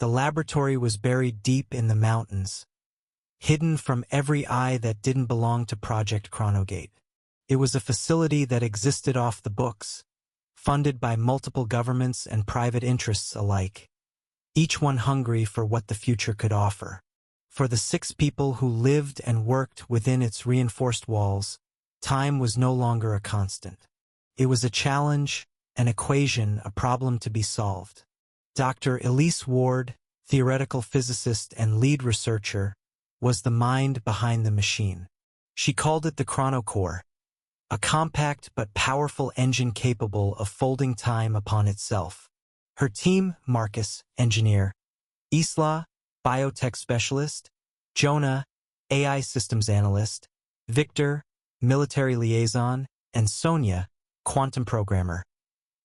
The laboratory was buried deep in the mountains, hidden from every eye that didn't belong to Project Chronogate. It was a facility that existed off the books, funded by multiple governments and private interests alike, each one hungry for what the future could offer. For the 6 people who lived and worked within its reinforced walls, time was no longer a constant. It was a challenge, an equation, a problem to be solved. Dr. Elise Ward, theoretical physicist and lead researcher, was the mind behind the machine. She called it the Chronocore, a compact but powerful engine capable of folding time upon itself. Her team, Marcus, engineer; Isla, biotech specialist; Jonah, AI systems analyst; Victor, military liaison; and Sonia, quantum programmer,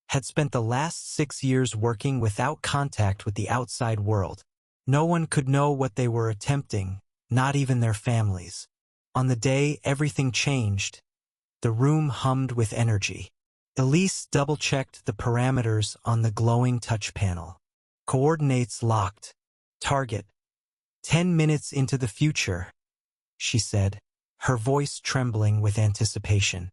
had spent the last 6 years working without contact with the outside world. No one could know what they were attempting, not even their families. On the day everything changed, the room hummed with energy. Elise double-checked the parameters on the glowing touch panel. Coordinates locked. Target. 10 minutes into the future, she said, her voice trembling with anticipation.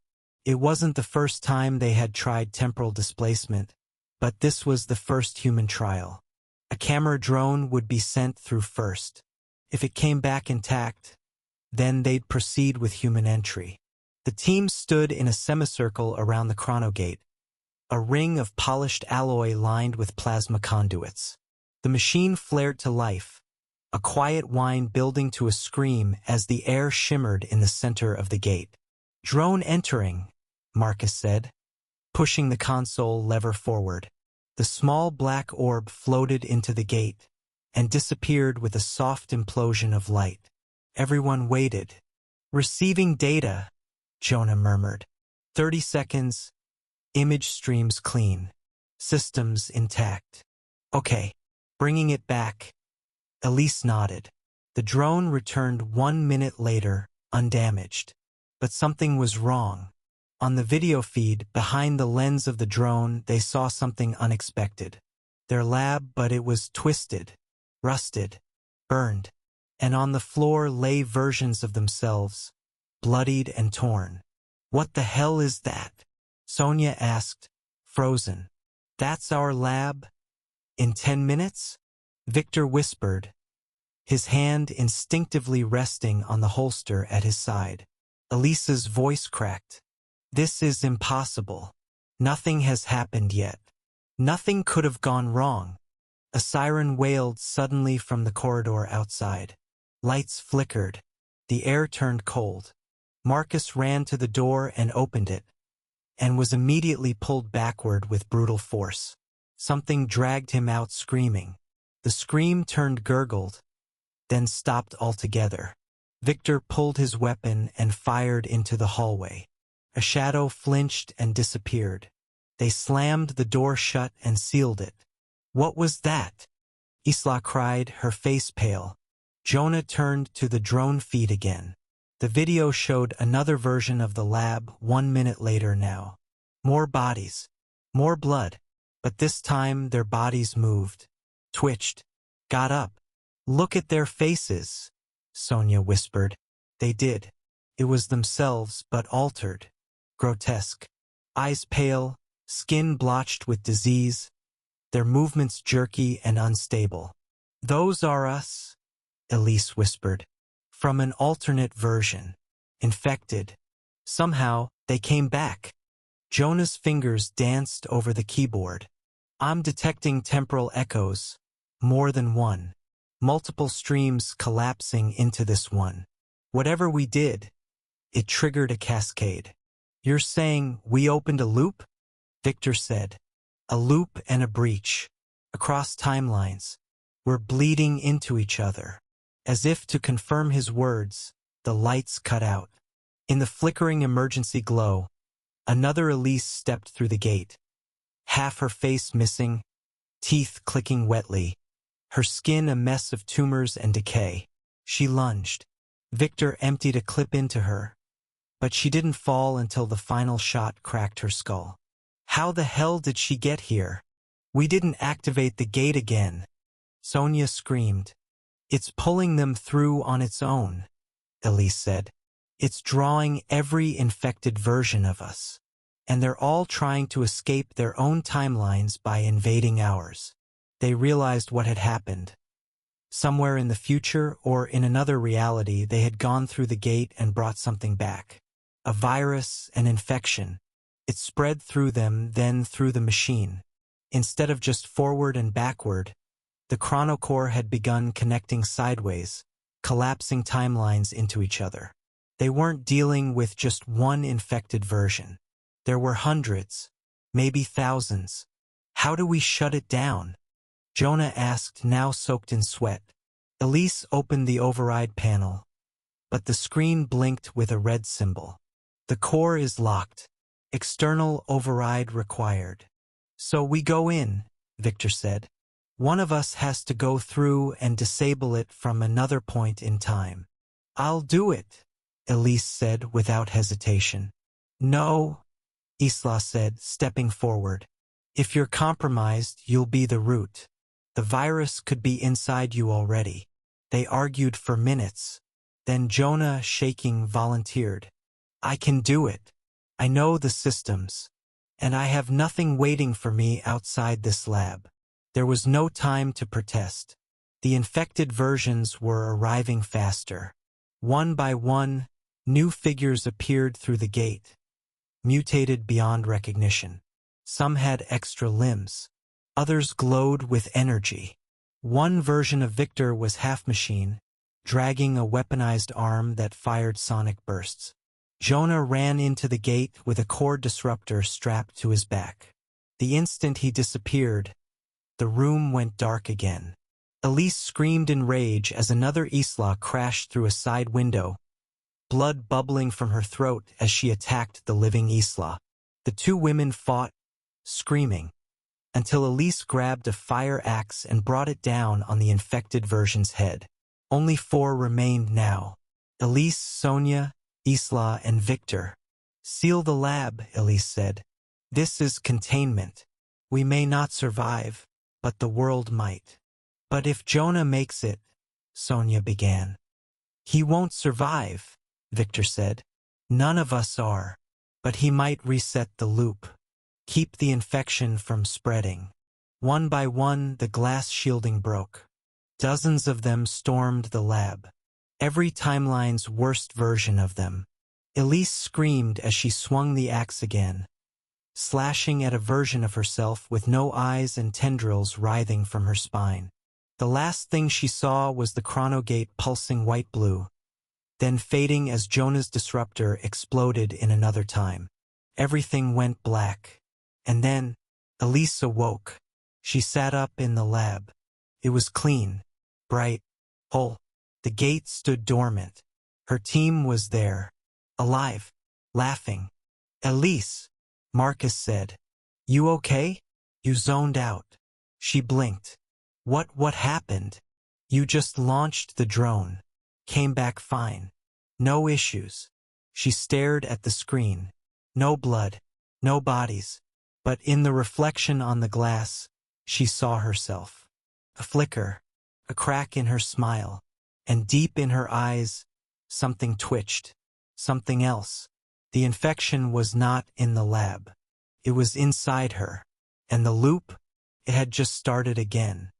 It wasn't the first time they had tried temporal displacement, but this was the first human trial. A camera drone would be sent through first. If it came back intact, then they'd proceed with human entry. The team stood in a semicircle around the chronogate, a ring of polished alloy lined with plasma conduits. The machine flared to life, a quiet whine building to a scream as the air shimmered in the center of the gate. "Drone entering," Marcus said, pushing the console lever forward. The small black orb floated into the gate and disappeared with a soft implosion of light. Everyone waited. "Receiving data," Jonah murmured. 30 seconds. Image streams clean. Systems intact. "Okay, bringing it back." Elise nodded. The drone returned 1 minute later, undamaged. But something was wrong. On the video feed, behind the lens of the drone, they saw something unexpected. Their lab, but it was twisted, rusted, burned. And on the floor lay versions of themselves, bloodied and torn. "What the hell is that?" Sonia asked, frozen. "That's our lab? In 10 minutes? Victor whispered, his hand instinctively resting on the holster at his side. Elisa's voice cracked. "This is impossible. Nothing has happened yet. Nothing could have gone wrong." A siren wailed suddenly from the corridor outside. Lights flickered. The air turned cold. Marcus ran to the door and opened it, and was immediately pulled backward with brutal force. Something dragged him out screaming. The scream turned gurgled, then stopped altogether. Victor pulled his weapon and fired into the hallway. A shadow flinched and disappeared. They slammed the door shut and sealed it. "What was that?" Isla cried, her face pale. Jonah turned to the drone feed again. The video showed another version of the lab 1 minute later now. More bodies. More blood. But this time their bodies moved, twitched, got up. "Look at their faces," Sonia whispered. They did. It was themselves, but altered, grotesque. Eyes pale, skin blotched with disease, their movements jerky and unstable. "Those are us," Elise whispered. "From an alternate version. Infected. Somehow, they came back." Jonah's fingers danced over the keyboard. "I'm detecting temporal echoes. More than one. Multiple streams collapsing into this one. Whatever we did, it triggered a cascade." "You're saying we opened a loop?" Victor said. "A loop and a breach. Across timelines. We're bleeding into each other." As if to confirm his words, the lights cut out. In the flickering emergency glow, another Elise stepped through the gate. Half her face missing, teeth clicking wetly, her skin a mess of tumors and decay. She lunged. Victor emptied a clip into her, but she didn't fall until the final shot cracked her skull. "How the hell did she get here?" "We didn't activate the gate again," Sonia screamed. It's pulling them through on its own, Elise said. It's drawing every infected version of us. And they're all trying to escape their own timelines by invading ours. They realized what had happened. Somewhere in the future or in another reality, they had gone through the gate and brought something back. A virus, an infection. It spread through them, then through the machine. Instead of just forward and backward, the chronocore had begun connecting sideways, collapsing timelines into each other. They weren't dealing with just one infected version. There were hundreds, maybe thousands. How do we shut it down? Jonah asked, now soaked in sweat. Elise opened the override panel, but the screen blinked with a red symbol. The core is locked. External override required. So we go in, Victor said. One of us has to go through and disable it from another point in time. I'll do it, Elise said without hesitation. No, Isla said, stepping forward. If you're compromised, you'll be the root. The virus could be inside you already. They argued for minutes. Then Jonah, shaking, volunteered. I can do it. I know the systems. And I have nothing waiting for me outside this lab. There was no time to protest. The infected versions were arriving faster. One by one, new figures appeared through the gate, mutated beyond recognition. Some had extra limbs. Others glowed with energy. One version of Victor was half-machine, dragging a weaponized arm that fired sonic bursts. Jonah ran into the gate with a core disruptor strapped to his back. The instant he disappeared, the room went dark again. Elise screamed in rage as another Isla crashed through a side window, blood bubbling from her throat as she attacked the living Isla. The two women fought, screaming, until Elise grabbed a fire axe and brought it down on the infected version's head. Only 4 remained now. Elise, Sonia, Isla, and Victor. Seal the lab, Elise said. This is containment. We may not survive, but the world might. But if Jonah makes it, Sonia began. He won't survive, Victor said. None of us are. But he might reset the loop. Keep the infection from spreading. One by one, the glass shielding broke. Dozens of them stormed the lab. Every timeline's worst version of them. Elise screamed as she swung the axe again, slashing at a version of herself with no eyes and tendrils writhing from her spine. The last thing she saw was the chronogate pulsing white-blue, then fading as Jonah's disruptor exploded in another time. Everything went black. And then, Elise awoke. She sat up in the lab. It was clean, bright, whole. The gate stood dormant. Her team was there, alive, laughing. Elise, Marcus said. You okay? You zoned out. She blinked. What happened? You just launched the drone. Came back fine. No issues. She stared at the screen. No blood. No bodies. But in the reflection on the glass, she saw herself. A flicker. A crack in her smile. And deep in her eyes, something twitched. Something else. The infection was not in the lab. It was inside her. And the loop, it had just started again.